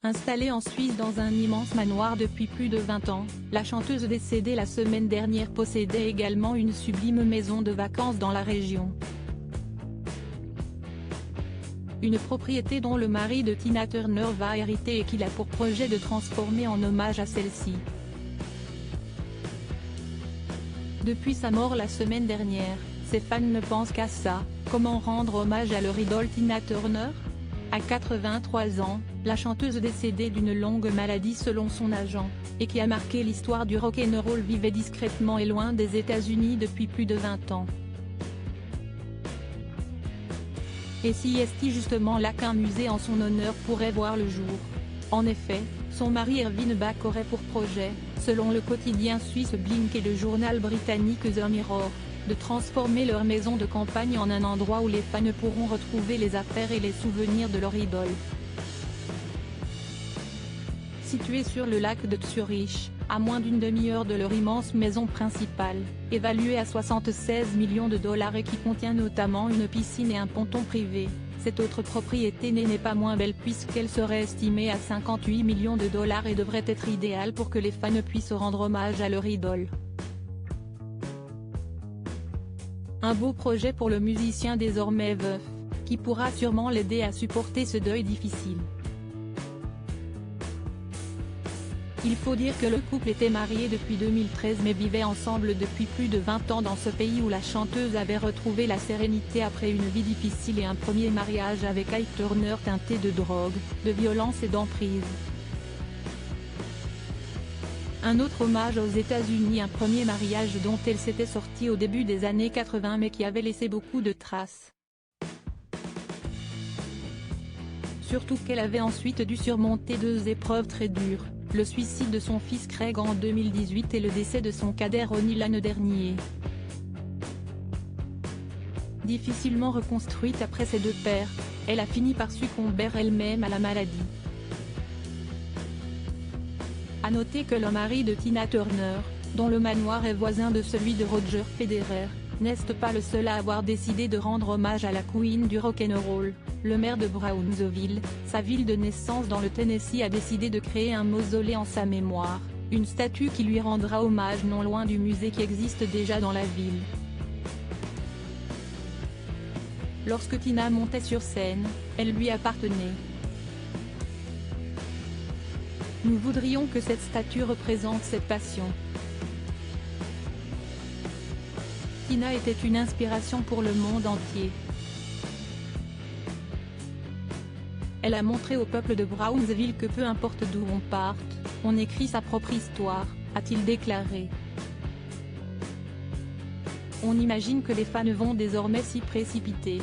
Installée en Suisse dans un immense manoir depuis plus de 20 ans, la chanteuse décédée la semaine dernière possédait également une sublime maison de vacances dans la région. Une propriété dont le mari de Tina Turner va hériter et qu'il a pour projet de transformer en hommage à celle-ci. Depuis sa mort la semaine dernière, ses fans ne pensent qu'à ça: comment rendre hommage à leur idole Tina Turner ? À 83 ans, la chanteuse décédée d'une longue maladie selon son agent, et qui a marqué l'histoire du rock'n'roll vivait discrètement et loin des États-Unis depuis plus de 20 ans. Et si est justement là qu'un musée en son honneur pourrait voir le jour. En effet, son mari Erwin Bach aurait pour projet, selon le quotidien suisse Blink et le journal britannique The Mirror, de transformer leur maison de campagne en un endroit où les fans pourront retrouver les affaires et les souvenirs de leur idole. Située sur le lac de Zurich, à moins d'une demi-heure de leur immense maison principale, évaluée à 76 millions de dollars et qui contient notamment une piscine et un ponton privé, cette autre propriété n'est pas moins belle puisqu'elle serait estimée à 58 millions de dollars et devrait être idéale pour que les fans puissent rendre hommage à leur idole. Un beau projet pour le musicien désormais veuf, qui pourra sûrement l'aider à supporter ce deuil difficile. Il faut dire que le couple était marié depuis 2013 mais vivait ensemble depuis plus de 20 ans dans ce pays où la chanteuse avait retrouvé la sérénité après une vie difficile et un premier mariage avec Ike Turner teinté de drogue, de violence et d'emprise. Un autre hommage aux États-Unis, un premier mariage dont elle s'était sortie au début des années 80 mais qui avait laissé beaucoup de traces. Surtout qu'elle avait ensuite dû surmonter 2 épreuves très dures, le suicide de son fils Craig en 2018 et le décès de son cadet Ronnie l'année dernière. Difficilement reconstruite après ces 2 pertes, elle a fini par succomber elle-même à la maladie. À noter que le mari de Tina Turner, dont le manoir est voisin de celui de Roger Federer, n'est pas le seul à avoir décidé de rendre hommage à la queen du rock'n'roll. Le maire de Brownsville, sa ville de naissance dans le Tennessee, a décidé de créer un mausolée en sa mémoire, une statue qui lui rendra hommage non loin du musée qui existe déjà dans la ville. Lorsque Tina montait sur scène, elle lui appartenait. Nous voudrions que cette statue représente cette passion. Tina était une inspiration pour le monde entier. Elle a montré au peuple de Brownsville que peu importe d'où on parte, on écrit sa propre histoire, a-t-il déclaré. On imagine que les fans vont désormais s'y précipiter.